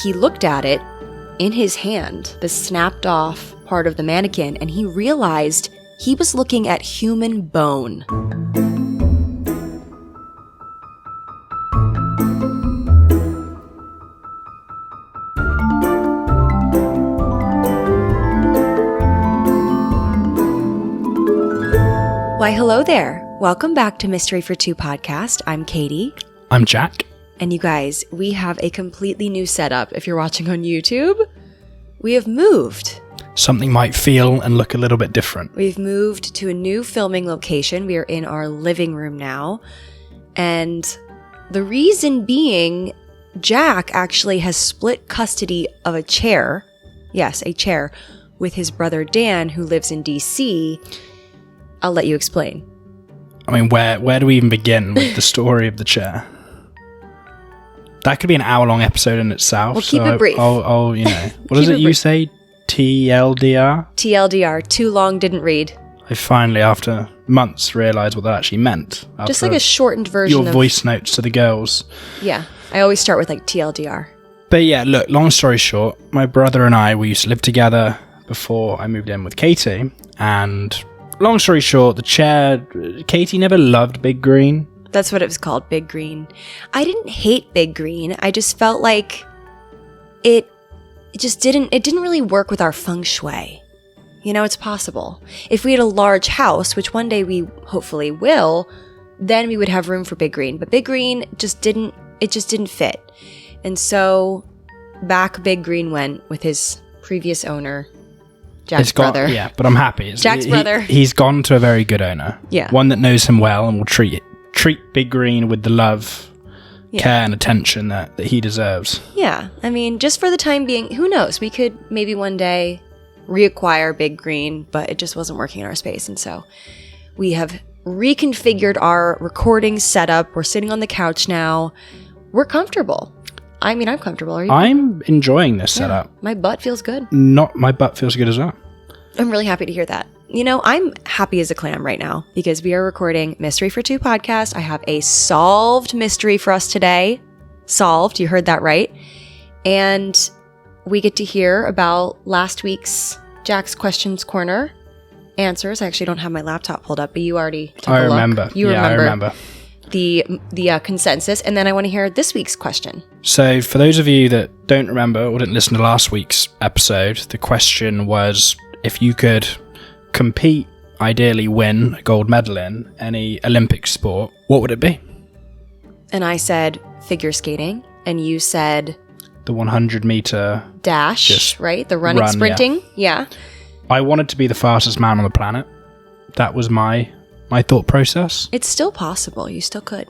he looked at it in his hand, the snapped off part of the mannequin, and he realized he was looking at human bone. Why, hello there. Welcome back to Mystery for Two podcast. I'm Katie. I'm Jack. And you guys, we have a completely new setup. If you're watching on YouTube, we have moved. Something might feel and look a little bit different. We've moved to a new filming location. We are in our living room now. And the reason being, Jack actually has split custody of a chair. Yes, a chair with his brother Dan, who lives in DC. I'll let you explain. I mean, where do we even begin with the story of the chair? That could be an hour-long episode in itself. We'll keep it brief. I'll what is it you say? TLDR? TLDR, too long, didn't read. I finally, after months, realised what that actually meant. Just like a shortened version your voice notes to the girls. Yeah, I always start with like TLDR. But yeah, look, long story short, my brother and I, we used to live together before I moved in with Katie. And long story short, the chair, Katie never loved Big Green. That's what it was called, Big Green. I didn't hate Big Green. I just felt like it didn't really work with our feng shui. You know, it's possible. If we had a large house, which one day we hopefully will, then we would have room for Big Green. But Big Green just didn't fit. And so back Big Green went with his previous owner, Jack's brother. Yeah, but I'm happy. Jack's brother. He's gone to a very good owner. Yeah. One that knows him well and will treat Big Green with the love, care, and attention that he deserves. Yeah. I mean, just for the time being, who knows? We could maybe one day reacquire Big Green, but it just wasn't working in our space. And so we have reconfigured our recording setup. We're sitting on the couch now. We're comfortable. I mean, I'm comfortable. Are you? I'm enjoying this setup. My butt feels good. My butt feels good as well. I'm really happy to hear that. You know, I'm happy as a clam right now because we are recording Mystery for Two podcast. I have a solved mystery for us today. Solved, you heard that right. And we get to hear about last week's Jack's Questions Corner answers. I actually don't have my laptop pulled up, but you already took a look. I remember. The consensus. And then I want to hear this week's question. So for those of you that don't remember or didn't listen to last week's episode, the question was if you could compete, ideally win a gold medal in any Olympic sport, what would it be? And I said figure skating, and you said the 100-meter dash, right? The running, sprinting. Yeah. I wanted to be the fastest man on the planet. That was my thought process. It's still possible. You still could.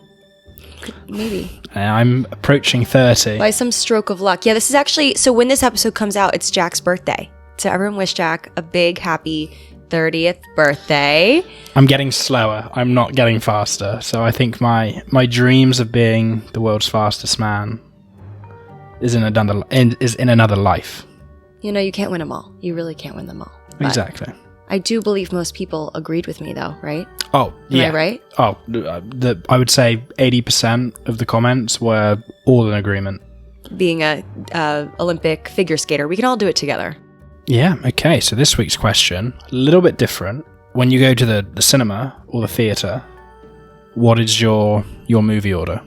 Maybe. I'm approaching 30. By some stroke of luck. Yeah, this is actually, so when this episode comes out, it's Jack's birthday. So everyone wish Jack a big, happy 30th birthday. I'm getting slower. I'm not getting faster. So I think my dreams of being the world's fastest man is in another life. You know, you can't win them all. You really can't win them all. But exactly. I do believe most people agreed with me, though, right? Oh, yeah. Am I right? Oh, I would say 80% of the comments were all in agreement. Being a Olympic figure skater, we can all do it together. Yeah, okay. So this week's question, a little bit different. When you go to the cinema or the theatre, what is your movie order?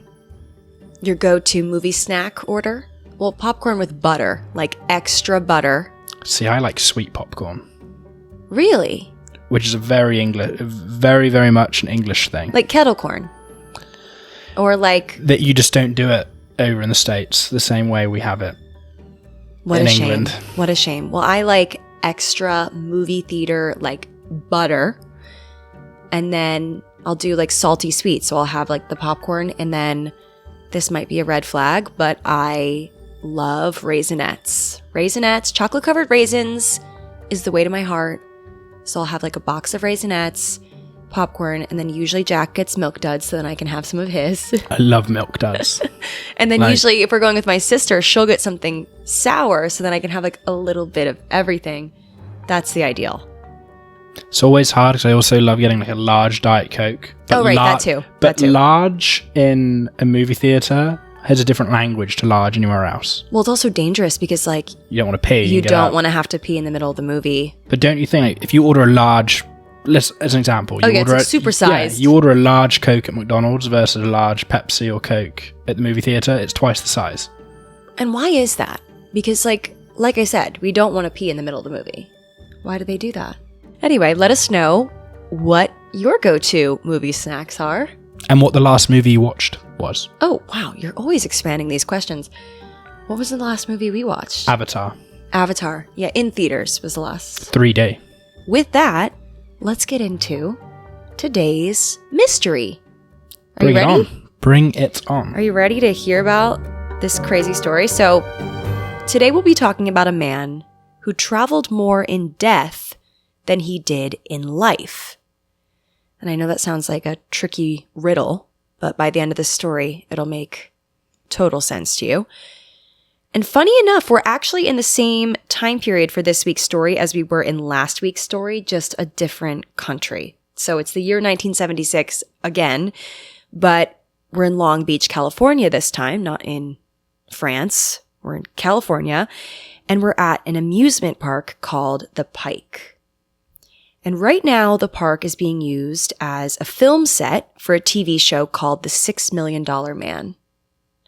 Your go-to movie snack order? Well, popcorn with butter, like extra butter. See, I like sweet popcorn. Really? Which is a very, very much an English thing. Like kettle corn? Or like... That you just don't do it over in the States the same way we have it in England. What a shame. Well, I like extra movie theater, like butter. And then I'll do like salty sweet. So I'll have like the popcorn, and then this might be a red flag, but I love Raisinets. Raisinets, chocolate covered raisins is the way to my heart. So I'll have like a box of Raisinets, popcorn, and then usually Jack gets Milk Duds so then I can have some of his. I love Milk Duds. And then usually if we're going with my sister, she'll get something sour so then I can have like a little bit of everything. That's the ideal. It's always hard because I also love getting like a large Diet Coke. Oh, right, that too. But large in a movie theatre Here's a different language to large anywhere else. Well, it's also dangerous because, like, You don't want to pee. you don't want to have to pee in the middle of the movie. But don't you think, like, if you order a large, as an example, you order it's like supersized. You order a large Coke at McDonald's versus a large Pepsi or Coke at the movie theater, it's twice the size. And why is that? Because, like I said, we don't want to pee in the middle of the movie. Why do they do that? Anyway, let us know what your go-to movie snacks are. And what the last movie you watched was. Oh, wow, you're always expanding these questions. What was the last movie we watched? Avatar. Yeah, in theaters was the last. 3D. With that, let's get into today's mystery. Are you ready? Bring it on. Are you ready to hear about this crazy story? So, today we'll be talking about a man who traveled more in death than he did in life. And I know that sounds like a tricky riddle, but by the end of this story, it'll make total sense to you. And funny enough, we're actually in the same time period for this week's story as we were in last week's story, just a different country. So it's the year 1976 again, but we're in Long Beach, California this time, not in France. We're in California, and we're at an amusement park called the Pike. And right now, the park is being used as a film set for a TV show called The $6 Million Man.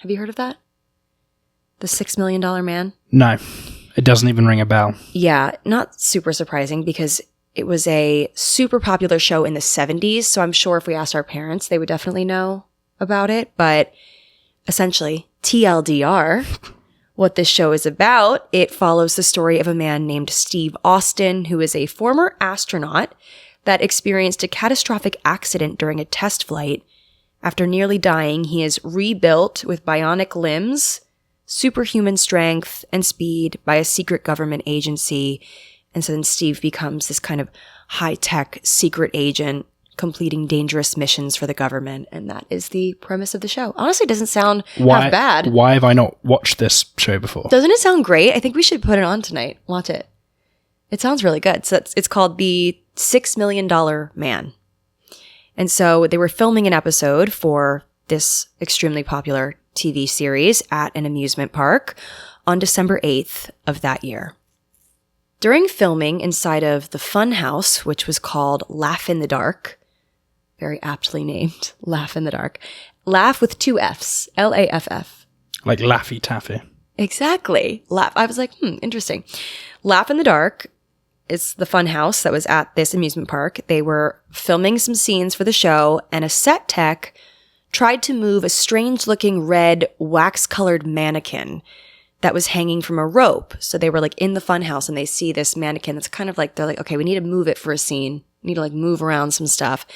Have you heard of that? The $6 Million Man? No, it doesn't even ring a bell. Yeah, not super surprising because it was a super popular show in the 70s. So I'm sure if we asked our parents, they would definitely know about it. But essentially, TLDR, what this show is about, it follows the story of a man named Steve Austin, who is a former astronaut that experienced a catastrophic accident during a test flight. After nearly dying, he is rebuilt with bionic limbs, superhuman strength, and speed by a secret government agency. And so then Steve becomes this kind of high-tech secret agent completing dangerous missions for the government, and that is the premise of the show. Honestly, it doesn't sound half bad. Why have I not watched this show before? Doesn't it sound great? I think we should put it on tonight. Watch it. It sounds really good. So it's called The $6 Million Man. And so they were filming an episode for this extremely popular TV series at an amusement park on December 8th of that year. During filming inside of the Funhouse, which was called Laugh in the Dark, very aptly named, Laugh in the Dark. Laugh with two Fs. Laff. Like Laffy Taffy. Exactly. Laugh. I was like, interesting. Laugh in the Dark is the fun house that was at this amusement park. They were filming some scenes for the show, and a set tech tried to move a strange-looking red wax-colored mannequin that was hanging from a rope. So they were like in the fun house, and they see this mannequin that's kind of like, they're like, okay, we need to move it for a scene. We need to like move around some stuff.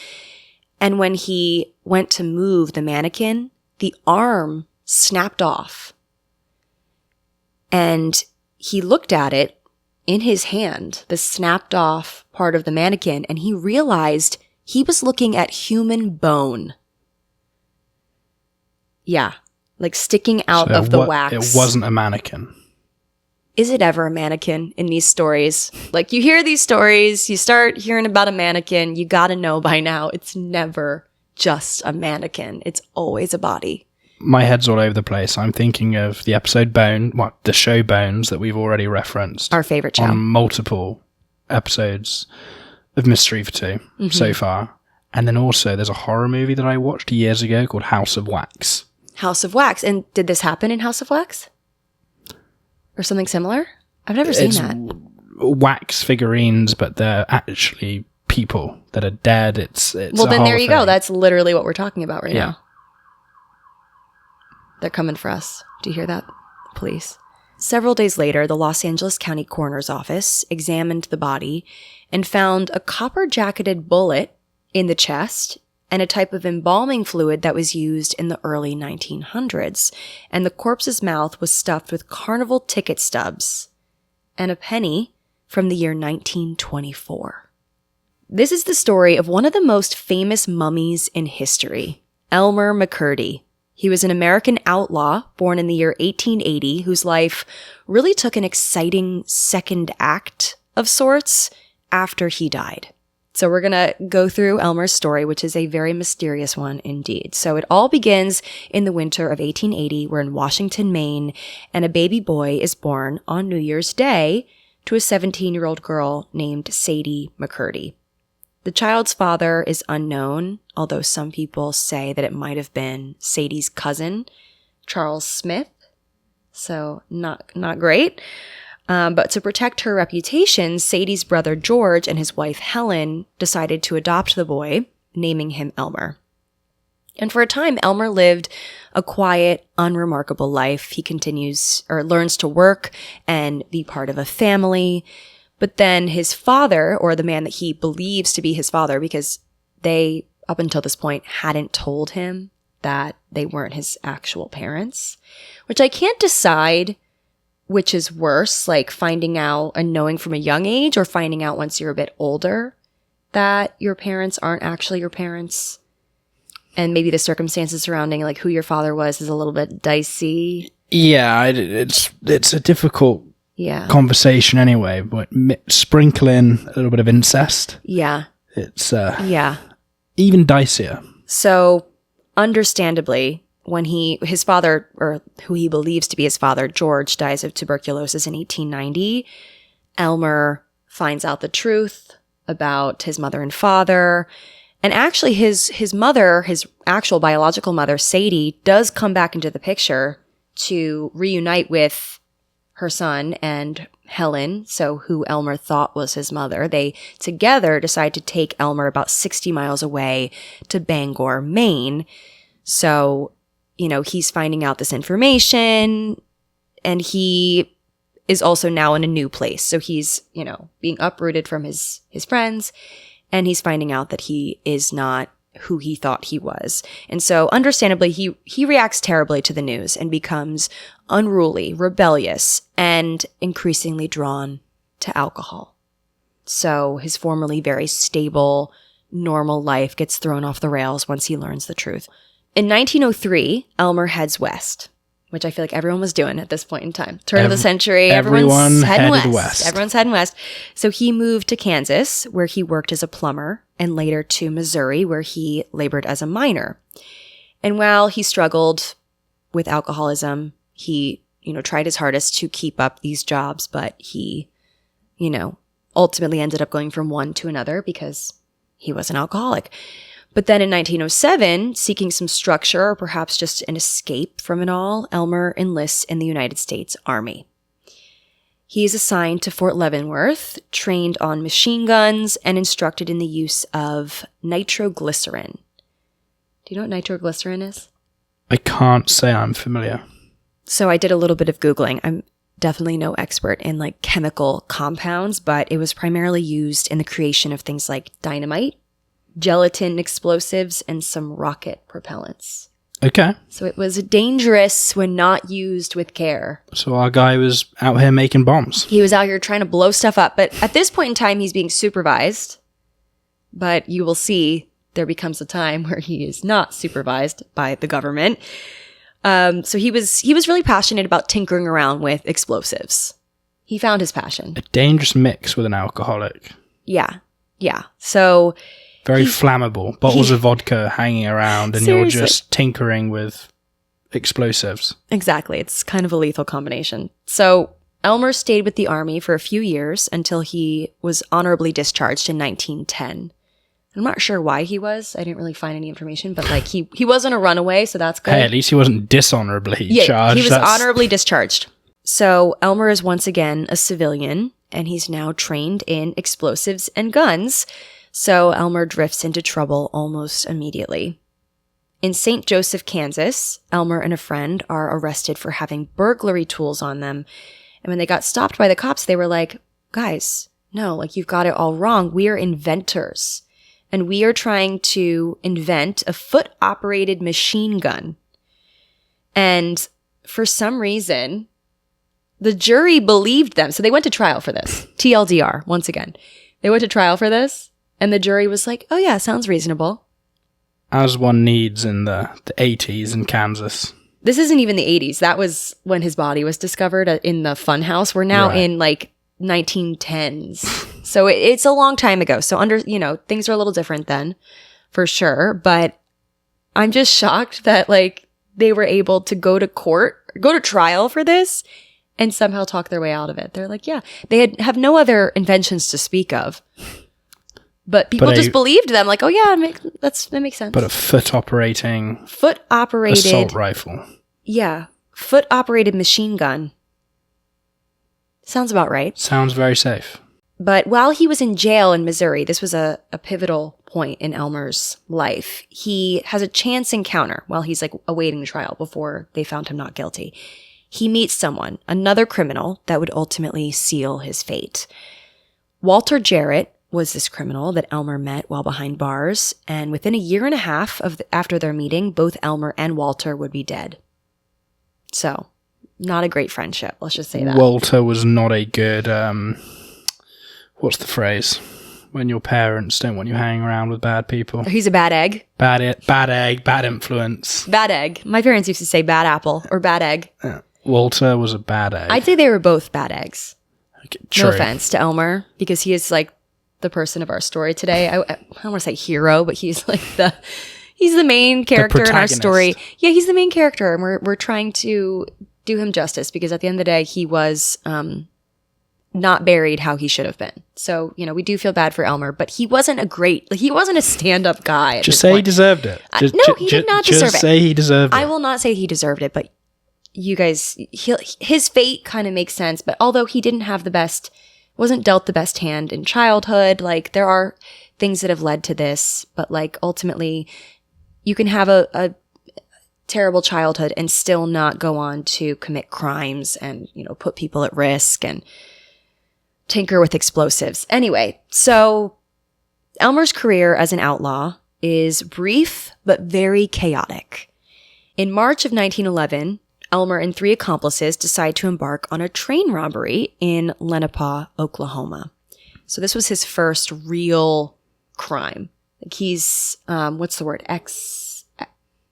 And when he went to move the mannequin, the arm snapped off. And he looked at it in his hand, the snapped off part of the mannequin, and he realized he was looking at human bone. Yeah, like sticking out of the wax. It wasn't a mannequin. Is it ever a mannequin in these stories? Like, you hear these stories, you start hearing about a mannequin, you gotta know by now, it's never just a mannequin. It's always a body. My head's all over the place. I'm thinking of the episode the show Bones that we've already referenced. Our favorite show. On multiple episodes of Mystery for Two so far. And then also there's a horror movie that I watched years ago called House of Wax. House of Wax. And did this happen in House of Wax? Or something similar? I've never seen that. Wax figurines, but they're actually people that are dead. Well, then there you go. That's literally what we're talking about right now. They're coming for us. Do you hear that, police? Several days later, the Los Angeles County Coroner's Office examined the body and found a copper-jacketed bullet in the chest and a type of embalming fluid that was used in the early 1900s. And the corpse's mouth was stuffed with carnival ticket stubs and a penny from the year 1924. This is the story of one of the most famous mummies in history, Elmer McCurdy. He was an American outlaw born in the year 1880 whose life really took an exciting second act of sorts after he died. So we're going to go through Elmer's story, which is a very mysterious one indeed. So it all begins in the winter of 1880. We're in Washington, Maine, and a baby boy is born on New Year's Day to a 17-year-old girl named Sadie McCurdy. The child's father is unknown, although some people say that it might have been Sadie's cousin, Charles Smith. So not great. But to protect her reputation, Sadie's brother George and his wife Helen decided to adopt the boy, naming him Elmer. And for a time, Elmer lived a quiet, unremarkable life. He learns to work and be part of a family. But then his father, or the man that he believes to be his father, because they, up until this point, hadn't told him that they weren't his actual parents, which I can't decide which is worse, like finding out and knowing from a young age or finding out once you're a bit older that your parents aren't actually your parents. And maybe the circumstances surrounding like who your father was is a little bit dicey. Yeah, it's a difficult conversation anyway, but sprinkle in a little bit of incest. Yeah. It's even dicier. So understandably, when his father, or who he believes to be his father, George, dies of tuberculosis in 1890, Elmer finds out the truth about his mother and father. And actually his mother, his actual biological mother, Sadie, does come back into the picture to reunite with her son and Helen, so who Elmer thought was his mother. They together decide to take Elmer about 60 miles away to Bangor, Maine. So, he's finding out this information, and he is also now in a new place. So he's, being uprooted from his friends, and he's finding out that he is not who he thought he was. And so understandably, he reacts terribly to the news and becomes unruly, rebellious, and increasingly drawn to alcohol. So his formerly very stable, normal life gets thrown off the rails once he learns the truth. In 1903, Elmer heads west, which I feel like everyone was doing at this point in time. Turn of the century, everyone's heading west. Everyone's heading west. So he moved to Kansas, where he worked as a plumber, and later to Missouri, where he labored as a miner. And while he struggled with alcoholism, he, tried his hardest to keep up these jobs, but he, ultimately ended up going from one to another because he was an alcoholic. But then in 1907, seeking some structure or perhaps just an escape from it all, Elmer enlists in the United States Army. He is assigned to Fort Leavenworth, trained on machine guns, and instructed in the use of nitroglycerin. Do you know what nitroglycerin is? I can't say I'm familiar. So I did a little bit of Googling. I'm definitely no expert in like chemical compounds, but it was primarily used in the creation of things like dynamite, gelatin explosives, and some rocket propellants. Okay. So it was dangerous when not used with care. So our guy was out here making bombs. He was out here trying to blow stuff up. But at this point in time, he's being supervised. But you will see there becomes a time where he is not supervised by the government. So he was really passionate about tinkering around with explosives. He found his passion. A dangerous mix with an alcoholic. Yeah. So very flammable. Bottles of vodka hanging around and seriously. You're just tinkering with explosives. Exactly. It's kind of a lethal combination. So Elmer stayed with the Army for a few years until he was honorably discharged in 1910. I'm not sure why he was. I didn't really find any information, but like he wasn't a runaway, so that's good. Hey, at least he wasn't dishonorably charged. He was honorably discharged. So Elmer is once again a civilian, and he's now trained in explosives and guns. So Elmer drifts into trouble almost immediately. In St. Joseph, Kansas, Elmer and a friend are arrested for having burglary tools on them. And when they got stopped by the cops, they were like, guys, no, like you've got it all wrong. We are inventors. And we are trying to invent a foot-operated machine gun. And for some reason, the jury believed them. So they went to trial for this. TLDR, once again. They went to trial for this. And the jury was like, oh yeah, sounds reasonable. As one needs in the 80s in Kansas. This isn't even the 80s. That was when his body was discovered in the Funhouse. We're now in like 1910s. So it's a long time ago. So things are a little different then, for sure. But I'm just shocked that like they were able to go to trial for this and somehow talk their way out of it. They're like, yeah, they have no other inventions to speak of. But people just believed them, like, oh yeah, that makes sense. But a foot-operated assault rifle. Yeah, foot-operated machine gun. Sounds about right. Sounds very safe. But while he was in jail in Missouri, this was a pivotal point in Elmer's life. He has a chance encounter while he's like awaiting trial before they found him not guilty. He meets someone, another criminal that would ultimately seal his fate. Walter Jarrett was this criminal that Elmer met while behind bars, and within a year and a half after their meeting, both Elmer and Walter would be dead. So, not a great friendship, let's just say that. Walter was not a good, what's the phrase? When your parents don't want you hanging around with bad people. He's a bad egg. Bad egg, bad influence. Bad egg. My parents used to say bad apple or bad egg. Yeah. Walter was a bad egg. I'd say they were both bad eggs. Okay, true. No offense to Elmer, because he is like the person of our story today. I don't want to say hero, but he's like he's the main character in our story. Yeah, he's the main character, and we're trying to do him justice, because at the end of the day, he was not buried how he should have been. So, we do feel bad for Elmer, but he wasn't he wasn't a stand-up guy. Just say he deserved it. No, he did not deserve it. Just say he deserved it. I will not say he deserved it, but you guys, his fate kind of makes sense. But although he wasn't dealt the best hand in childhood, like there are things that have led to this, but like ultimately you can have a terrible childhood and still not go on to commit crimes and, put people at risk and tinker with explosives. Anyway, so Elmer's career as an outlaw is brief but very chaotic. In March of 1911, Elmer and 3 accomplices decide to embark on a train robbery in Lenapaw, Oklahoma. So this was his first real crime. Like he's, what's the word?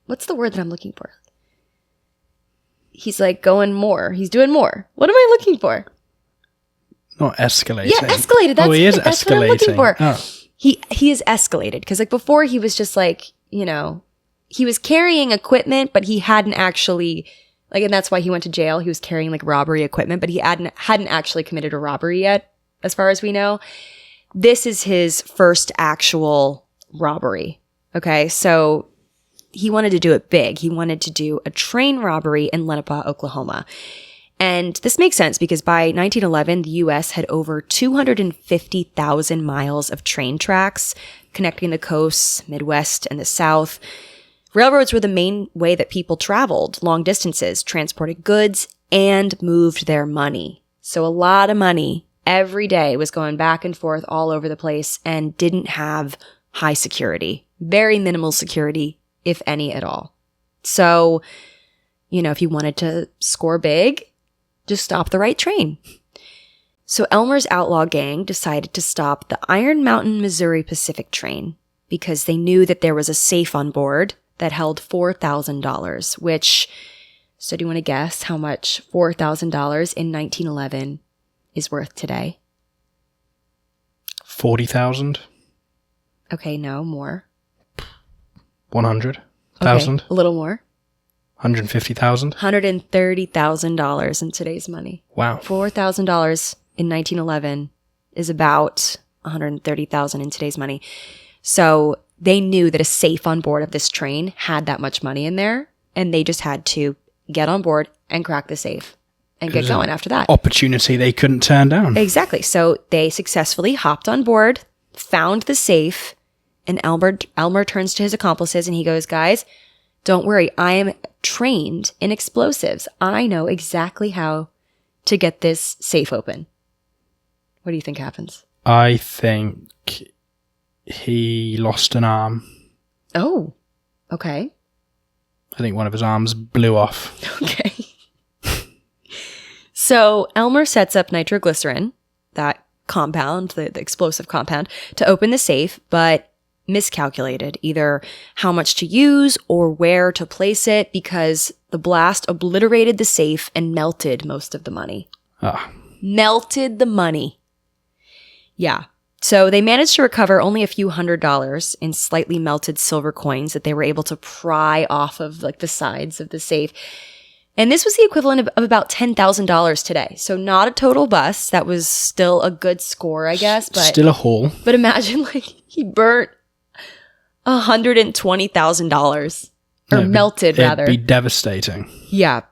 What's the word that I'm looking for? He's like going more. He's doing more. What am I looking for? Not escalating. Yeah, escalated. He is that's escalating. what I'm looking for. Oh. He is escalated, because like before he was just like, he was carrying equipment, but he hadn't actually, like, and that's why he went to jail. He was carrying like robbery equipment, but he hadn't actually committed a robbery yet, as far as we know. This is his first actual robbery. Okay, so he wanted to do it big. He wanted to do a train robbery in Lenapaw, Oklahoma. And this makes sense because by 1911, the U.S. had over 250,000 miles of train tracks connecting the coasts, Midwest, and the South. Railroads were the main way that people traveled long distances, transported goods, and moved their money. So a lot of money every day was going back and forth all over the place and didn't have high security. Very minimal security, if any at all. So, if you wanted to score big, just stop the right train. So Elmer's outlaw gang decided to stop the Iron Mountain, Missouri Pacific train because they knew that there was a safe on board that held $4,000, which, so do you want to guess how much $4,000 in 1911 is worth today? 40,000. Okay, no, more. 100,000. Okay, a little more. 150,000. $130,000 in today's money. Wow. $4,000 in 1911 is about 130,000 in today's money. So they knew that a safe on board of this train had that much money in there, and they just had to get on board and crack the safe and get going after that. Opportunity they couldn't turn down. Exactly. So they successfully hopped on board, found the safe, and Elmer turns to his accomplices and he goes, guys, don't worry, I am trained in explosives. I know exactly how to get this safe open. What do you think happens? I think he lost an arm. Oh, okay. I think one of his arms blew off. Okay. So Elmer sets up nitroglycerin, that compound, the explosive compound, to open the safe, but miscalculated either how much to use or where to place it because the blast obliterated the safe and melted most of the money. Ah. Melted the money. Yeah. So they managed to recover only a few $100s in slightly melted silver coins that they were able to pry off of like the sides of the safe. And this was the equivalent of about $10,000 today. So not a total bust. That was still a good score, I guess. But still a haul. But imagine like he burnt $120,000 or melted rather. It'd be devastating. Yeah.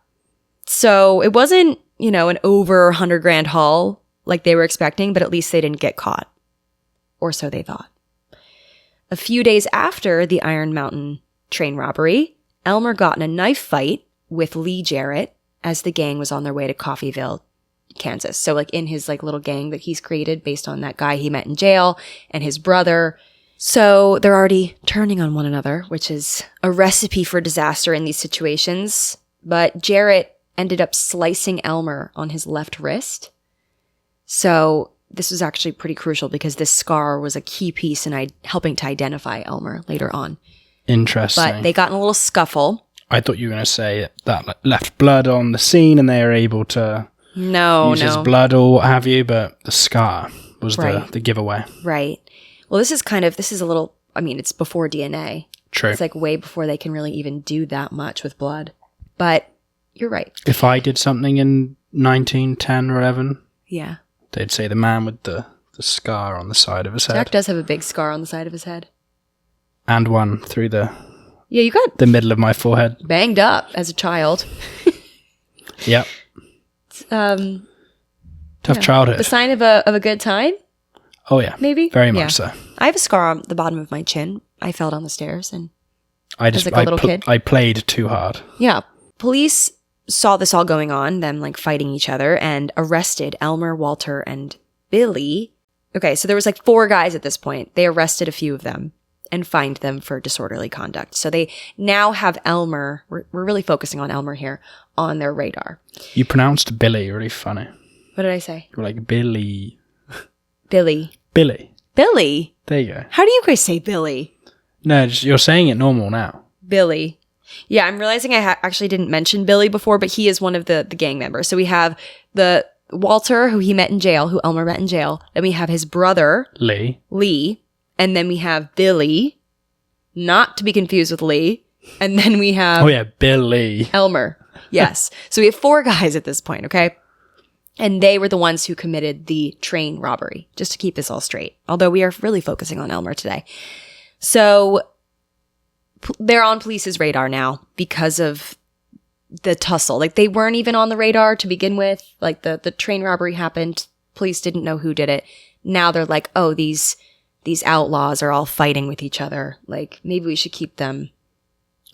So it wasn't, an over $100,000 haul like they were expecting, but at least they didn't get caught. Or so they thought. A few days after the Iron Mountain train robbery, Elmer got in a knife fight with Lee Jarrett as the gang was on their way to Coffeyville, Kansas. So like in his like little gang that he's created based on that guy he met in jail and his brother. So they're already turning on one another, which is a recipe for disaster in these situations. But Jarrett ended up slicing Elmer on his left wrist. So this was actually pretty crucial because this scar was a key piece in helping to identify Elmer later on. Interesting. But they got in a little scuffle. I thought you were going to say that left blood on the scene and they were able to use his blood or what have you, but the scar was the giveaway. Right. Well, this is a little, it's before DNA. True. It's like way before they can really even do that much with blood. But you're right. If I did something in 1910 or 11, yeah, they'd say the man with the scar on the side of his head. Jack does have a big scar on the side of his head. And one through the you got the middle of my forehead. Banged up as a child. Yep. Tough childhood. The sign of a good time? Oh yeah. Maybe? Very much so. I have a scar on the bottom of my chin. I fell down the stairs and as a little kid. I played too hard. Yeah. Police saw this all going on, them like fighting each other, and arrested Elmer, Walter, and Billy. Okay, so there was like 4 guys at this point. They arrested a few of them and fined them for disorderly conduct. So they now have Elmer, we're really focusing on Elmer here, on their radar. You pronounced Billy really funny. What did I say? You were like Billy. Billy. Billy. Billy? There you go. How do you guys say Billy? No, you're saying it normal now. Billy. Yeah, I'm realizing I actually didn't mention Billy before, but he is one of the gang members. So we have the Walter, who he met in jail, who Elmer met in jail. Then we have his brother, Lee. And then we have Billy, not to be confused with Lee. And then we have... Oh yeah, Billy. Elmer. Yes. So we have 4 guys at this point, okay? And they were the ones who committed the train robbery, just to keep this all straight. Although we are really focusing on Elmer today. So they're on police's radar now because of the tussle. Like they weren't even on the radar to begin with. Like the train robbery happened. Police didn't know who did it. Now they're like, oh, these outlaws are all fighting with each other. Like maybe we should keep them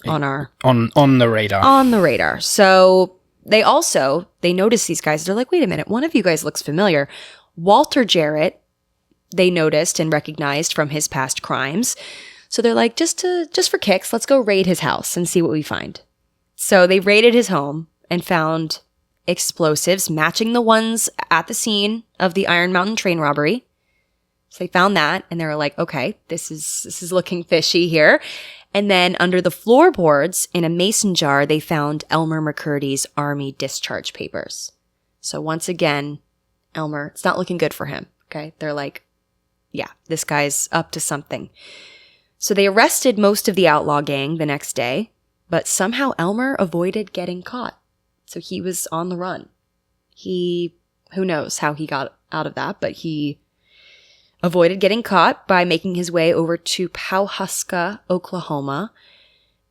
on the radar. On the radar. So they noticed these guys. They're like, wait a minute, one of you guys looks familiar. Walter Jarrett, they noticed and recognized from his past crimes. So they're like, just for kicks, let's go raid his house and see what we find. So they raided his home and found explosives matching the ones at the scene of the Iron Mountain train robbery. So they found that and they were like, okay, this is looking fishy here. And then under the floorboards in a mason jar, they found Elmer McCurdy's Army discharge papers. So once again, Elmer, it's not looking good for him. Okay. They're like, yeah, this guy's up to something. So they arrested most of the outlaw gang the next day, but somehow Elmer avoided getting caught. So he was on the run. Who knows how he got out of that, but he avoided getting caught by making his way over to Powhuska, Oklahoma.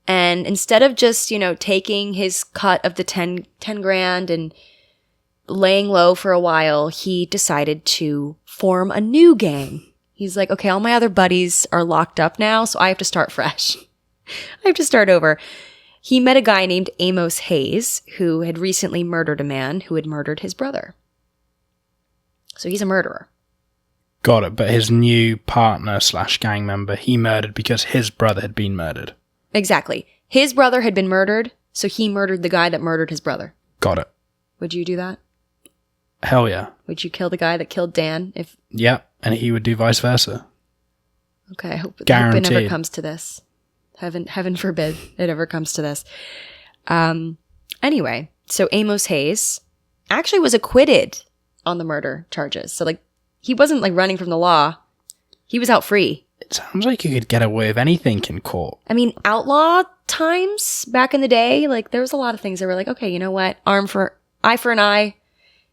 And instead of just, taking his cut of the 10 grand and laying low for a while, he decided to form a new gang. He's like, okay, all my other buddies are locked up now, so I have to start fresh. I have to start over. He met a guy named Amos Hayes, who had recently murdered a man who had murdered his brother. So he's a murderer. Got it, but his new partner / gang member, he murdered because his brother had been murdered. Exactly. His brother had been murdered, so he murdered the guy that murdered his brother. Got it. Would you do that? Hell yeah. Would you kill the guy that killed Dan if... Yeah, and he would do vice versa. Okay, I hope it never comes to this. Heaven forbid it ever comes to this. Anyway, so Amos Hayes actually was acquitted on the murder charges. So, He wasn't like running from the law. He was out free. It sounds like you could get away with anything in court. I mean, outlaw times back in the day, like there was a lot of things that were like, okay, you know what? Eye for an eye.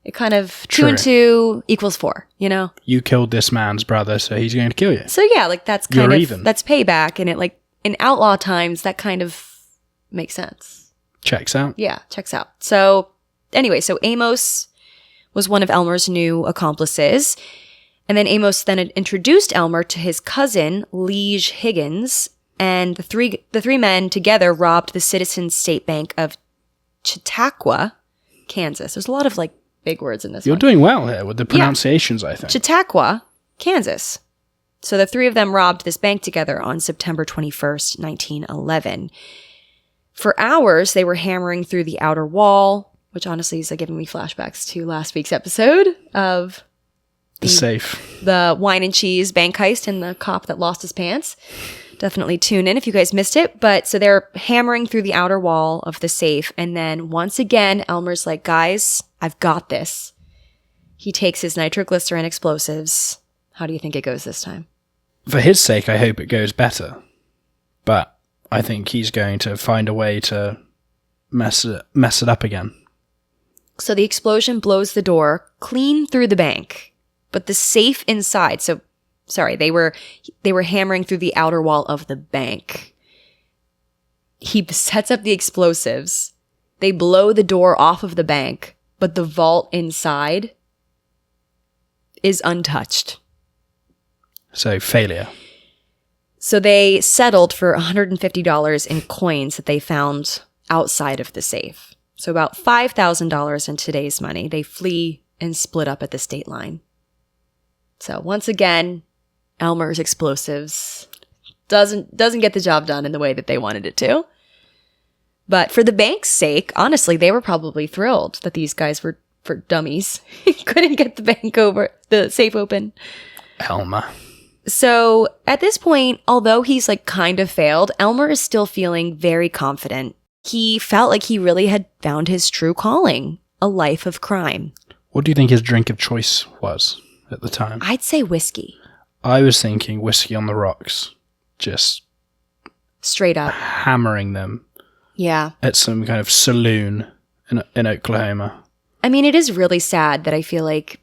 It kind of 2 and 2 equals 4, you know? You killed this man's brother, so he's going to kill you. So yeah, like that's kind of, that's payback. And it like in outlaw times, that kind of makes sense. Checks out. Yeah, checks out. So anyway, so Amos was one of Elmer's new accomplices. And then Amos then introduced Elmer to his cousin, Lige Higgins. And the three men together robbed the Citizens State Bank of Chautauqua, Kansas. There's a lot of like big words in this You're one. doing well here with the pronunciations, I think. Chautauqua, Kansas. So the three of them robbed this bank together on September 21st, 1911. For hours, they were hammering through the outer wall, which honestly is like giving me flashbacks to last week's episode of the safe. The wine and cheese bank heist and the cop that lost his pants. Definitely tune in if you guys missed it. But so they're hammering through the outer wall of the safe. And then once again, Elmer's like, guys, I've got this. He takes his nitroglycerin explosives. How do you think it goes this time? For his sake, I hope it goes better. But I think he's going to find a way to mess it up again. So the explosion blows the door clean through the bank. But the safe inside, they were hammering through the outer wall of the bank. He sets up the explosives. They blow the door off of the bank, but the vault inside is untouched. So failure. So they settled for $150 in coins that they found outside of the safe. So about $5,000 in today's money. They flee and split up at the state line. So once again, Elmer's explosives doesn't get the job done in the way that they wanted it to. But for the bank's sake, honestly, they were probably thrilled that these guys were for dummies. Couldn't get the safe open. Elmer. So at this point, although he's like kind of failed, Elmer is still feeling very confident. He felt like he really had found his true calling, a life of crime. What do you think his drink of choice was at the time? I'd say whiskey. I was thinking whiskey on the rocks. Just straight up hammering them. Yeah. At some kind of saloon in Oklahoma. I mean, it is really sad that I feel like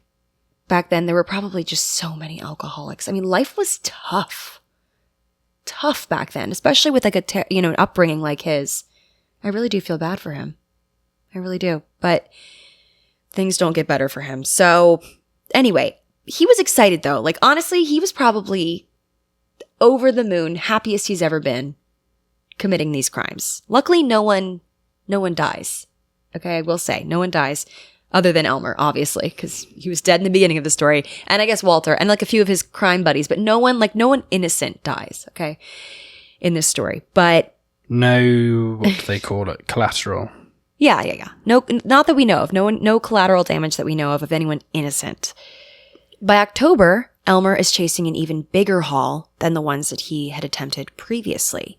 back then there were probably just so many alcoholics. I mean, life was tough. Tough back then, especially with like an upbringing like his. I really do feel bad for him. I really do. But things don't get better for him. So anyway, he was excited though. Like honestly, he was probably over the moon, happiest he's ever been committing these crimes. Luckily, no one dies. Okay, I will say, no one dies other than Elmer, obviously, because he was dead in the beginning of the story. And I guess Walter and like a few of his crime buddies, but no one innocent dies, okay, in this story. But no, what do they call it? Collateral. Yeah. No, not that we know of. No collateral damage that we know of anyone innocent. By October, Elmer is chasing an even bigger haul than the ones that he had attempted previously.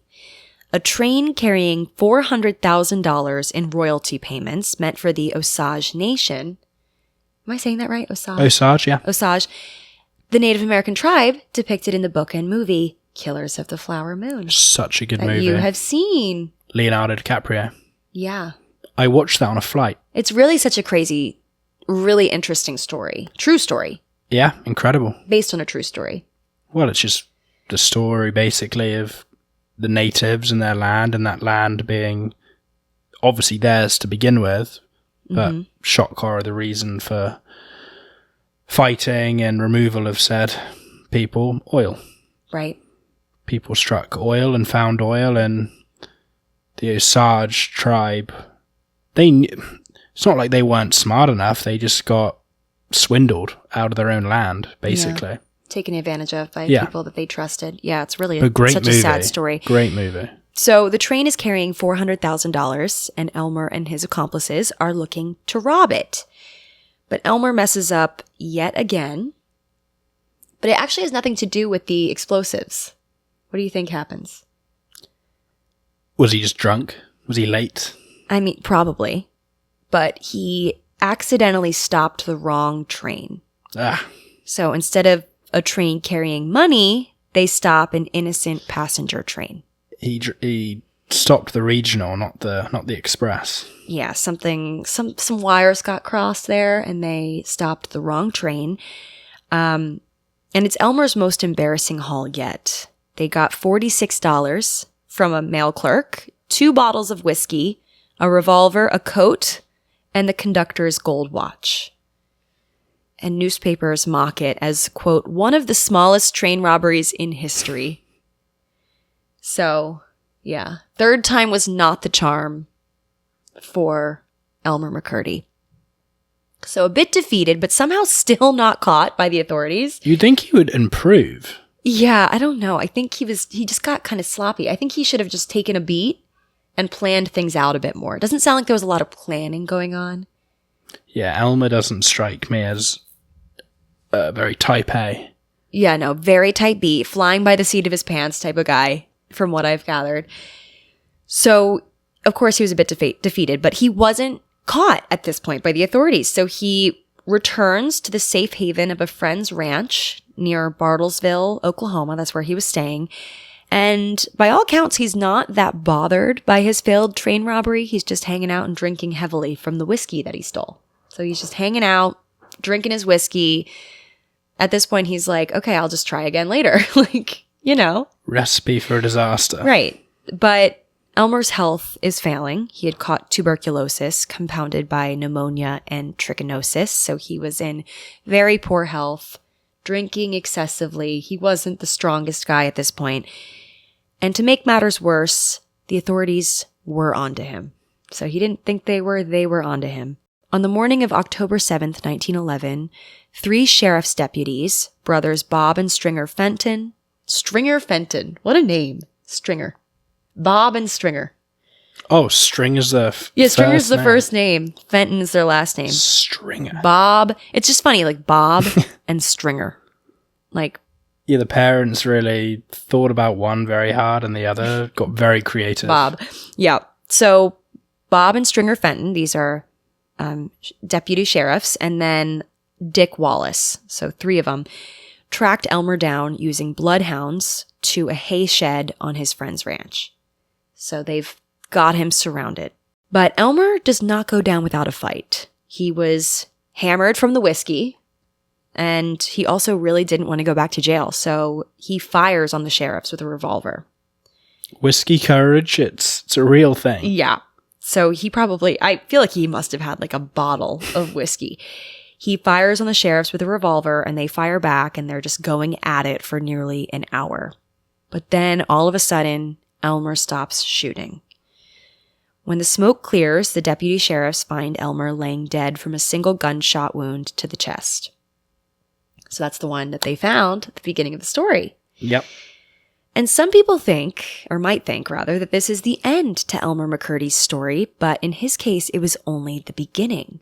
A train carrying $400,000 in royalty payments meant for the Osage Nation. Am I saying that right? Osage, yeah. Osage, the Native American tribe depicted in the book and movie Killers of the Flower Moon. Such a good movie. You have seen. Leonardo DiCaprio. Yeah. I watched that on a flight. It's really such a crazy, really interesting story. True story. Yeah, incredible. Based on a true story. Well, it's just the story basically of the natives and their land, and that land being obviously theirs to begin with, but shock horror, the reason for fighting and removal of said people, oil. Right. People struck oil and found oil, and the Osage tribe, it's not like they weren't smart enough, they just got swindled out of their own land, basically. Yeah. Taken advantage of by people that they trusted. Yeah, it's really such a sad story. Great movie. So the train is carrying $400,000, and Elmer and his accomplices are looking to rob it. But Elmer messes up yet again. But it actually has nothing to do with the explosives. What do you think happens? Was he just drunk? Was he late? I mean, probably. But he accidentally stopped the wrong train. So instead of a train carrying money, they stop an innocent passenger train. He stopped the regional, not the express. Yeah, some wires got crossed there, and they stopped the wrong train. And it's Elmer's most embarrassing haul yet. They got $46 from a mail clerk, 2 bottles of whiskey, a revolver, a coat, and the conductor's gold watch. And newspapers mock it as, quote, one of the smallest train robberies in history. So, yeah, third time was not the charm for Elmer McCurdy. So a bit defeated, but somehow still not caught by the authorities. You'd think he would improve. Yeah, I don't know. I think he just got kind of sloppy. I think he should have just taken a beat and planned things out a bit more. It doesn't sound like there was a lot of planning going on. Yeah, Elmer doesn't strike me as very type A. Yeah, no, very type B, flying by the seat of his pants type of guy, from what I've gathered. So, of course, he was a bit defeated, but he wasn't caught at this point by the authorities. So he returns to the safe haven of a friend's ranch near Bartlesville, Oklahoma. That's where he was staying. And by all accounts, he's not that bothered by his failed train robbery. He's just hanging out and drinking heavily from the whiskey that he stole. So he's just hanging out, drinking his whiskey. At this point, he's like, okay, I'll just try again later. Like, you know. Recipe for a disaster. Right. But Elmer's health is failing. He had caught tuberculosis compounded by pneumonia and trichinosis. So he was in very poor health, drinking excessively. He wasn't the strongest guy at this point. And to make matters worse, the authorities were onto him. So he didn't think they were onto him. On the morning of October 7th, 1911, 3 sheriff's deputies, brothers Bob and Stringer Fenton. Stringer Fenton. What a name. Stringer. Bob and Stringer. Oh, Stringer's the Stringer's the first name. Fenton's their last name. Stringer. Bob. It's just funny, like Bob and Stringer. Like, yeah, the parents really thought about one very hard and the other got very creative. Bob. Yeah. So Bob and Stringer Fenton, these are deputy sheriffs, and then Dick Wallace, so 3 of them, tracked Elmer down using bloodhounds to a hay shed on his friend's ranch. So they've got him surrounded. But Elmer does not go down without a fight. He was hammered from the whiskey, and he also really didn't want to go back to jail, so he fires on the sheriffs with a revolver. Whiskey courage, it's a real thing. Yeah. So I feel like he must have had like a bottle of whiskey. He fires on the sheriffs with a revolver, and they fire back, and they're just going at it for nearly an hour. But then all of a sudden, Elmer stops shooting. When the smoke clears, the deputy sheriffs find Elmer laying dead from a single gunshot wound to the chest. So that's the one that they found at the beginning of the story. Yep. And some people think, or might think rather, that this is the end to Elmer McCurdy's story, but in his case, it was only the beginning.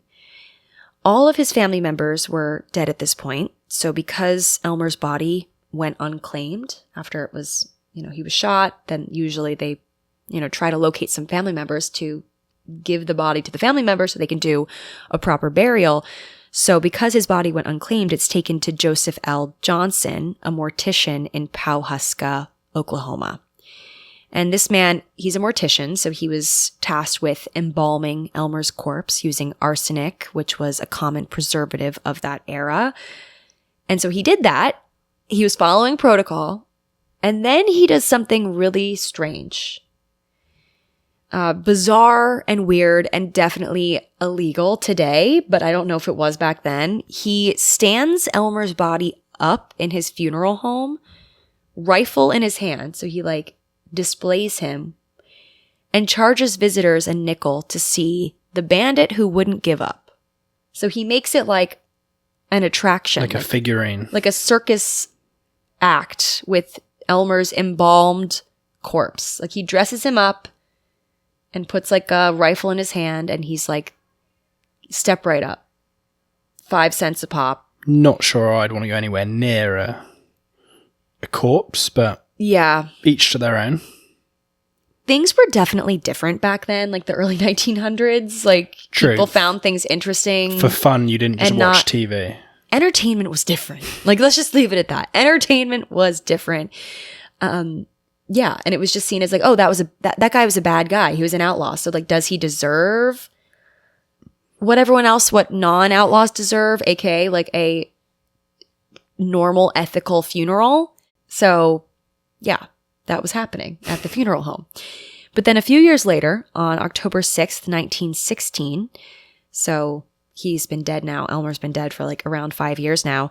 All of his family members were dead at this point, so because Elmer's body went unclaimed after it was, he was shot, then usually they, try to locate some family members to give the body to the family member so they can do a proper burial. So because his body went unclaimed, it's taken to Joseph L. Johnson, a mortician in Powhuska, Oklahoma. And this man, he's a mortician, so he was tasked with embalming Elmer's corpse using arsenic, which was a common preservative of that era. And so he did that. He was following protocol. And then he does something really strange. Bizarre and weird and definitely illegal today, but I don't know if it was back then. He stands Elmer's body up in his funeral home, rifle in his hand. So he displays him and charges visitors a nickel to see the bandit who wouldn't give up. So he makes it like an attraction. Like a figurine. Like a circus act with Elmer's embalmed corpse. Like he dresses him up and puts like a rifle in his hand, and he's like, step right up. 5 cents a pop. Not sure I'd want to go anywhere near a corpse, but yeah, each to their own. Things were definitely different back then, like the early 1900s. Like, True. People found things interesting. For fun, you didn't just watch TV. entertainment was different. Like, let's just leave it at that. Entertainment was different. Yeah. And it was just seen as like, oh, that guy was a bad guy. He was an outlaw. So like, does he deserve what non-outlaws deserve, aka like a normal ethical funeral? So yeah, that was happening at the funeral home. But then a few years later, on October 6th, 1916, so he's been dead now. Elmer's been dead for like around 5 years now.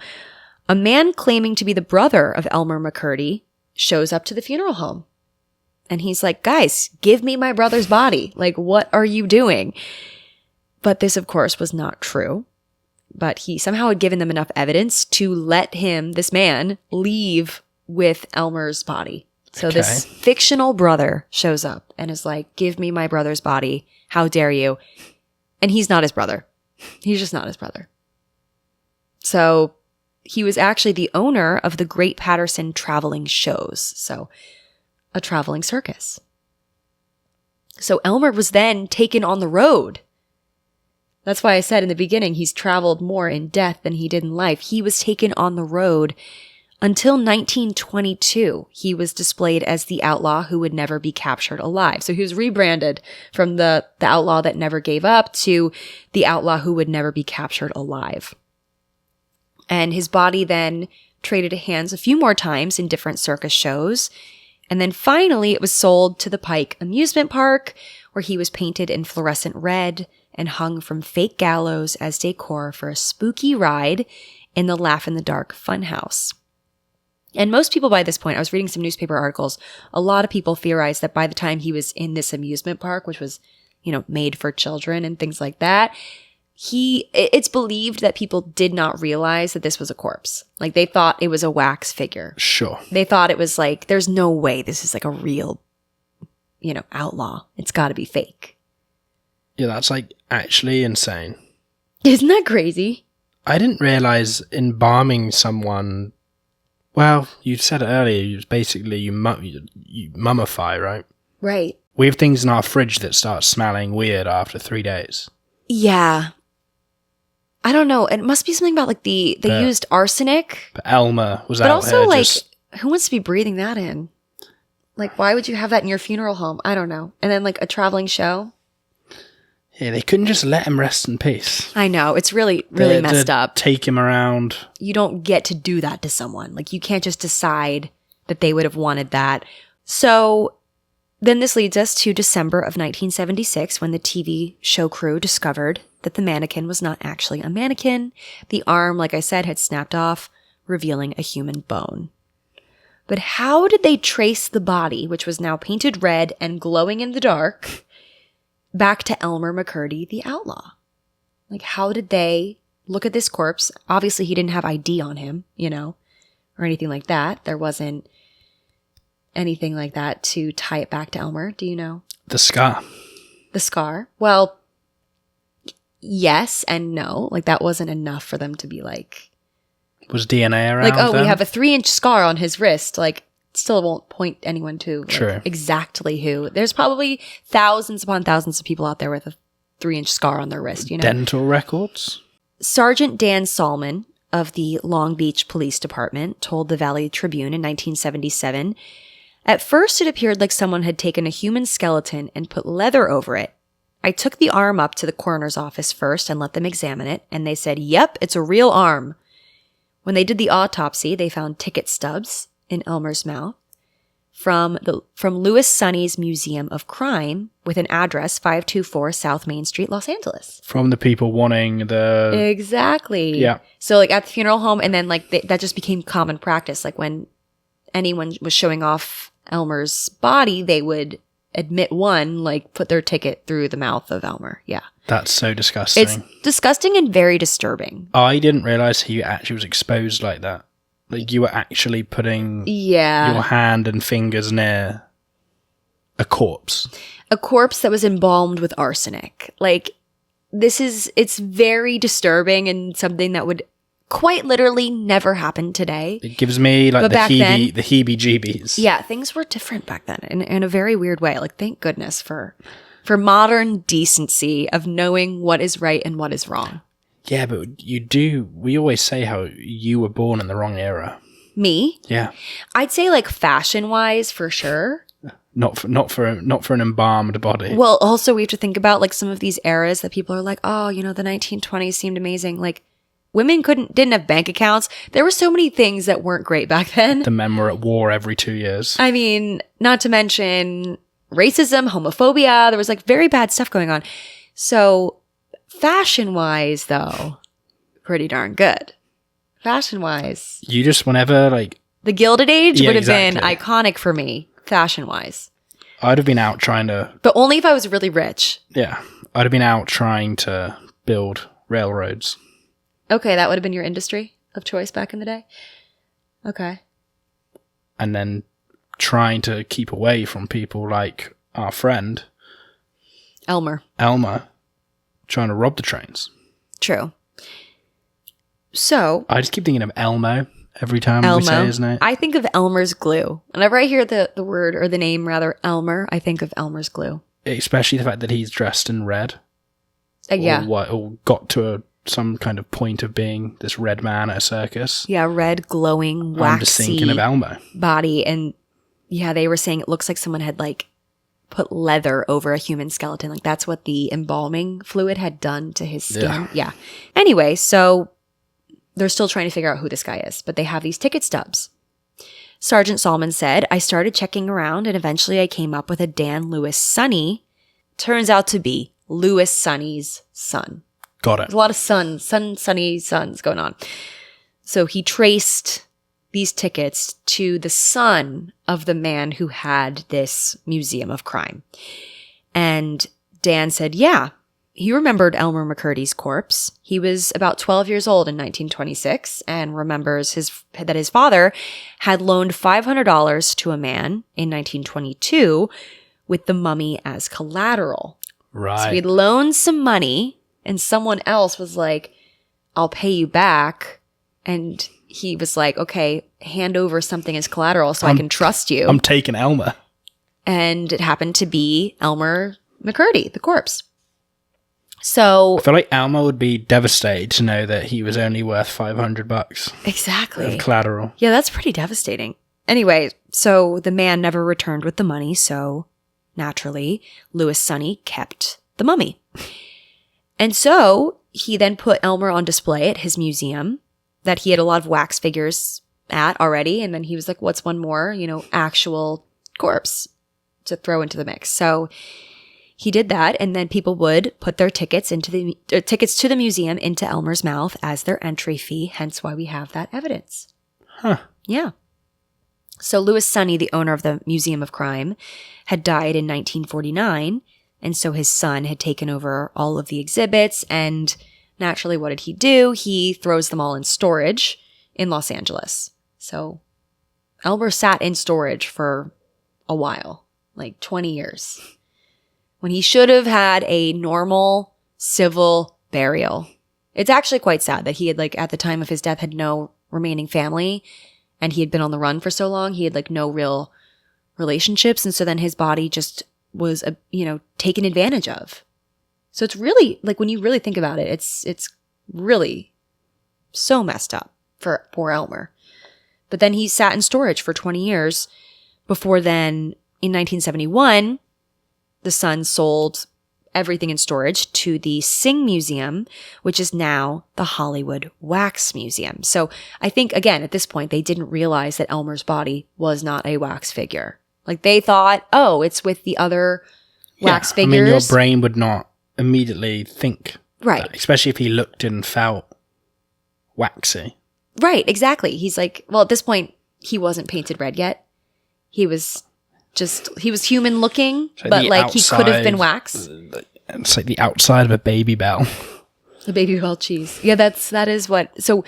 A man claiming to be the brother of Elmer McCurdy shows up to the funeral home. And he's like, guys, give me my brother's body. Like, what are you doing? But this, of course, was not true. But he somehow had given them enough evidence to let this man, leave with Elmer's body. So this fictional brother shows up and is like, give me my brother's body. How dare you? And he's not his brother. He's just not his brother. So he was actually the owner of the Great Patterson Traveling Shows. So a traveling circus. So Elmer was then taken on the road. That's why I said in the beginning, he's traveled more in death than he did in life. He was taken on the road until 1922. He was displayed as the outlaw who would never be captured alive. So he was rebranded from the outlaw that never gave up to the outlaw who would never be captured alive. And his body then traded hands a few more times in different circus shows. And then finally it was sold to the Pike Amusement Park, where he was painted in fluorescent red and hung from fake gallows as decor for a spooky ride in the Laugh in the Dark Funhouse. And most people by this point, I was reading some newspaper articles, a lot of people theorized that by the time he was in this amusement park, which was, made for children and things like that, it's believed that people did not realize that this was a corpse. Like, they thought it was a wax figure. Sure. They thought it was like, there's no way this is like a real, outlaw. It's got to be fake. Yeah, that's like actually insane. Isn't that crazy? I didn't realize embalming someone. Well, you said it earlier. It's basically you mummify, right? Right. We have things in our fridge that start smelling weird after 3 days. Yeah. I don't know. It must be something about like they used arsenic. But Elmer was but out also there like, just... who wants to be breathing that in? Like, why would you have that in your funeral home? I don't know. And then like a traveling show. Yeah, they couldn't just let him rest in peace. I know. It's really, really messed up. Take him around. You don't get to do that to someone. Like, you can't just decide that they would have wanted that. So then this leads us to December of 1976, when the TV show crew discovered that the mannequin was not actually a mannequin. The arm, like I said, had snapped off, revealing a human bone. But how did they trace the body, which was now painted red and glowing in the dark, back to Elmer McCurdy, the outlaw? Like, how did they look at this corpse? Obviously, he didn't have ID on him, or anything like that. There wasn't anything like that to tie it back to Elmer. Do you know? The scar. The scar? Well, yes and no. Like, that wasn't enough for them to be like... Was DNA around? Like, oh, then? We have a 3-inch scar on his wrist. Like, still won't point anyone to exactly who. There's probably thousands upon thousands of people out there with a 3-inch scar on their wrist, Dental records? Sergeant Dan Salmon of the Long Beach Police Department told the Valley Tribune in 1977, "At first it appeared like someone had taken a human skeleton and put leather over it. I took the arm up to the coroner's office first and let them examine it, and they said, yep, it's a real arm. When they did the autopsy, they found ticket stubs in Elmer's mouth from Louis Sonny's Museum of Crime with an address 524 South Main Street, Los Angeles." From the people wanting the... Exactly. Yeah. So like at the funeral home, and then like that just became common practice. Like when anyone was showing off Elmer's body, they would admit one, like put their ticket through the mouth of Elmer. Yeah. That's so disgusting. It's disgusting and very disturbing. I didn't realize he actually was exposed like that. Like, you were actually putting your hand and fingers near a corpse. A corpse that was embalmed with arsenic. Like, it's very disturbing and something that would quite literally never happen today. It gives me, like, the heebie-jeebies. Yeah, things were different back then in a very weird way. Like, thank goodness for modern decency of knowing what is right and what is wrong. Yeah, but we always say how you were born in the wrong era. Me? Yeah. I'd say like fashion-wise for sure. Not for an embalmed body. Well, also we have to think about like some of these eras that people are like, oh, you know, the 1920s seemed amazing. Like women didn't have bank accounts. There were so many things that weren't great back then. The men were at war every 2 years. I mean, not to mention racism, homophobia. There was like very bad stuff going on. So fashion-wise though, pretty darn good. Fashion-wise. You just whenever like... The Gilded Age would have been exactly. iconic for me, fashion-wise. I'd have been out trying to... But only if I was really rich. Yeah. I'd have been out trying to build railroads. Okay, that would have been your industry of choice back in the day? Okay. And then trying to keep away from people like our friend... Elmer, trying to rob the trains. True. So... I just keep thinking of Elmo every time we say his name. I think of Elmer's glue. Whenever I hear the word, or the name rather, Elmer, I think of Elmer's glue. Especially the fact that he's dressed in red. Yeah. Or got to some kind of point of being this red man at a circus. Yeah, red, glowing, waxy I'm just thinking of Elmo. Body. And yeah, they were saying it looks like someone had like put leather over a human skeleton. Like that's what the embalming fluid had done to his skin. Yeah. Anyway, so they're still trying to figure out who this guy is, but they have these ticket stubs. Sergeant Solomon said, I started checking around and eventually I came up with a Dan Lewis Sonny. Turns out to be Lewis Sonny's son. Got it. There's a lot of Sonny sons going on. So he traced these tickets to the son of the man who had this museum of crime. And Dan said, yeah, he remembered Elmer McCurdy's corpse. He was about 12 years old in 1926 and remembers that his father had loaned $500 to a man in 1922 with the mummy as collateral. Right. So he'd loaned some money and someone else was like, I'll pay you back. And he was like, okay, hand over something as collateral so I can trust you. I'm taking Elmer. And it happened to be Elmer McCurdy, the corpse. So I feel like Elmer would be devastated to know that he was only worth $500. Exactly. Of collateral. Yeah, that's pretty devastating. Anyway, so the man never returned with the money, so naturally, Lewis Sonny kept the mummy. And so he then put Elmer on display at his museum that he had a lot of wax figures at already, and then he was like, what's one more, actual corpse to throw into the mix? So he did that, and then people would put their tickets to the museum into Elmer's mouth as their entry fee, hence why we have that evidence. Huh. Yeah. So Lewis Sonny, the owner of the Museum of Crime, had died in 1949, and so his son had taken over all of the exhibits, and naturally, what did he do? He throws them all in storage in Los Angeles. So Elmer sat in storage for a while, like 20 years. When he should have had a normal civil burial. It's actually quite sad that he had at the time of his death had no remaining family and he had been on the run for so long. He had no real relationships. And so then his body just was, taken advantage of. So it's really when you really think about it, it's really so messed up for poor Elmer. But then he sat in storage for 20 years before then in 1971, the son sold everything in storage to the Sing Museum, which is now the Hollywood Wax Museum. So I think, again, at this point, they didn't realize that Elmer's body was not a wax figure. They thought, oh, it's with the other wax figures. I mean, your brain would not immediately think right, that, especially if he looked and felt waxy. Right, exactly. He's at this point, he wasn't painted red yet. He was human looking, but he could have been wax. It's like the outside of a Baby Bell. The Baby Bell cheese. Yeah, that is what. So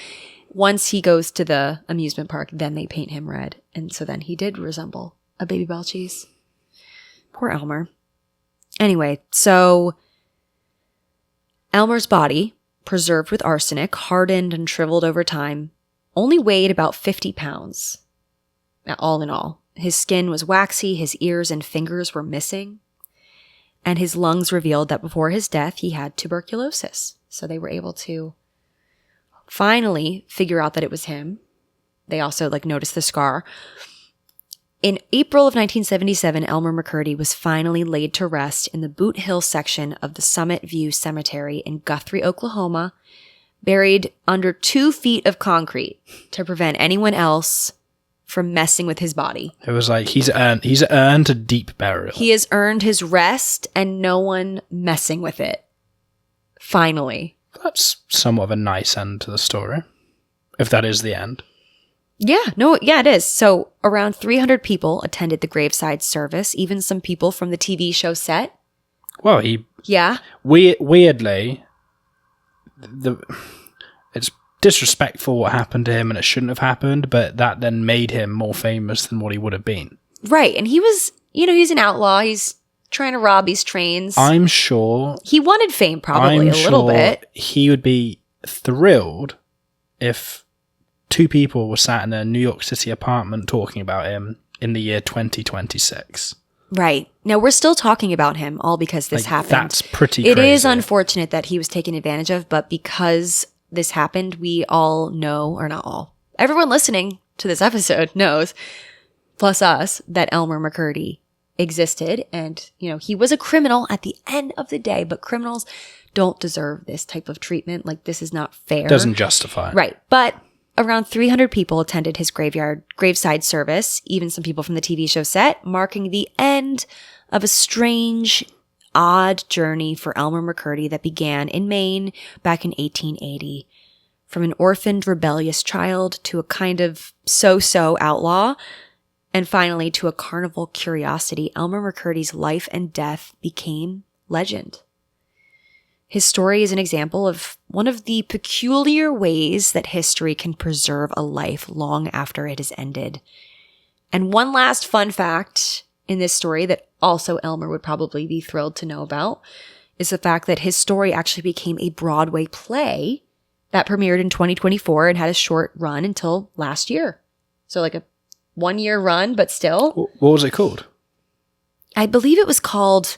once he goes to the amusement park, then they paint him red. And so then he did resemble a Baby Bell cheese. Poor Elmer. Anyway, so Elmer's body, preserved with arsenic, hardened and shriveled over time, only weighed about 50 pounds. All in all. His skin was waxy, his ears and fingers were missing, and his lungs revealed that before his death he had tuberculosis. So they were able to finally figure out that it was him. They also noticed the scar. In April of 1977, Elmer McCurdy was finally laid to rest in the Boot Hill section of the Summit View Cemetery in Guthrie, Oklahoma, buried under 2 feet of concrete to prevent anyone else from messing with his body. It was he's earned a deep burial. He has earned his rest and no one messing with it. Finally. That's somewhat of a nice end to the story, if that is the end. Yeah, it is. So around 300 people attended the graveside service, even some people from the TV show set. Well, weirdly, it's disrespectful what happened to him and it shouldn't have happened, but that then made him more famous than what he would have been. Right, and he was, he's an outlaw. He's trying to rob these trains. I'm sure... He wanted fame probably a little bit. He would be thrilled if 2 people were sat in a New York City apartment talking about him in the year 2026. Right. Now, we're still talking about him all because this happened. That's pretty crazy. It is unfortunate that he was taken advantage of, but because this happened, we all know, or not all, everyone listening to this episode knows, plus us, that Elmer McCurdy existed. And, he was a criminal at the end of the day, but criminals don't deserve this type of treatment. This is not fair. Doesn't justify it. Right. But around 300 people attended his graveside service, even some people from the TV show set, marking the end of a strange, odd journey for Elmer McCurdy that began in Maine back in 1880. From an orphaned, rebellious child to a kind of so-so outlaw, and finally to a carnival curiosity, Elmer McCurdy's life and death became legend. His story is an example of one of the peculiar ways that history can preserve a life long after it has ended. And one last fun fact in this story that also Elmer would probably be thrilled to know about is the fact that his story actually became a Broadway play that premiered in 2024 and had a short run until last year. So a 1-year run, but still. What was it called? I believe it was called...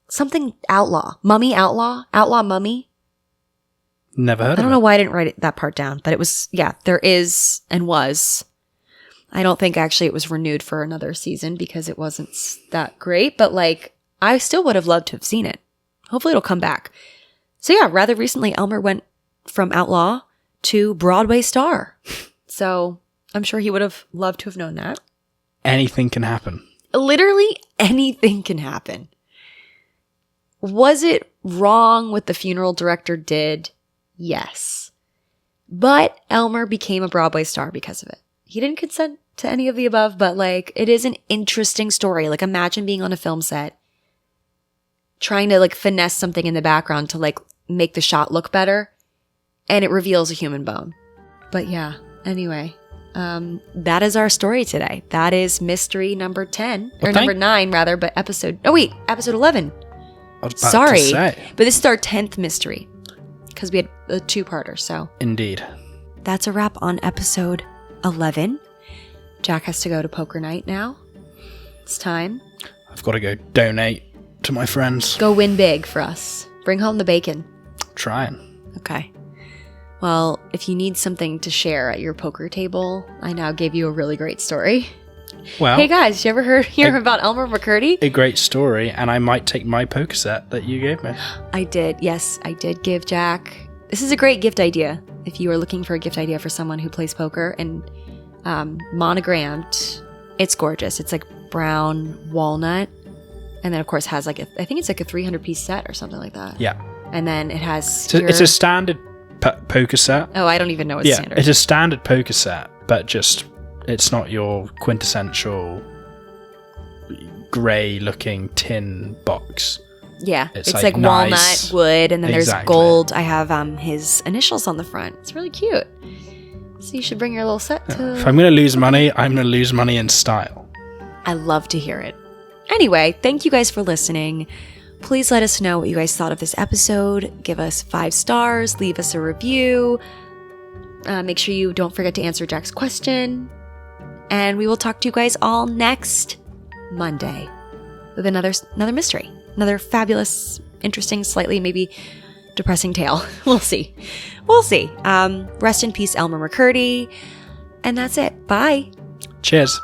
something outlaw. Outlaw mummy. Never heard of it. I don't know why I didn't write that part down, but it was, there is and was. I don't think actually it was renewed for another season because it wasn't that great, but I still would have loved to have seen it. Hopefully it'll come back. So rather recently Elmer went from outlaw to Broadway star. So I'm sure he would have loved to have known that. Anything can happen. Literally anything can happen. Was it wrong what the funeral director did? Yes. But Elmer became a Broadway star because of it. He didn't consent to any of the above, but it is an interesting story. Imagine being on a film set, trying to finesse something in the background to make the shot look better, and it reveals a human bone. But anyway, that is our story today. That is mystery number 10, or number 9 rather, but episode 11. Sorry, but this is our 10th mystery because we had a 2-parter. So indeed, that's a wrap on episode 11. Jack has to go to poker night now. It's time. I've got to go donate to my friends. Go win big for us. Bring home the bacon. Trying. Okay. Well, if you need something to share at your poker table, I now gave you a really great story. Well, hey guys, you ever hear about Elmer McCurdy? A great story, and I might take my poker set that you gave me. I did. Yes, I did give Jack. This is a great gift idea. If you are looking for a gift idea for someone who plays poker and monogrammed, it's gorgeous. It's brown walnut, and then of course has I think it's a 300-piece set or something like that. Yeah. And then it has. It's a standard poker set. Oh, I don't even know what's standard. It's a standard poker set, but just. It's not your quintessential grey-looking tin box. Yeah, it's nice, walnut, wood, and then there's gold. I have his initials on the front. It's really cute. So you should bring your little set to... If I'm going to lose money, I'm going to lose money in style. I love to hear it. Anyway, thank you guys for listening. Please let us know what you guys thought of this episode. Give us 5 stars. Leave us a review. Make sure you don't forget to answer Jack's question. And we will talk to you guys all next Monday with another mystery. Another fabulous, interesting, slightly maybe depressing tale. We'll see. We'll see. Rest in peace, Elmer McCurdy. And that's it. Bye. Cheers.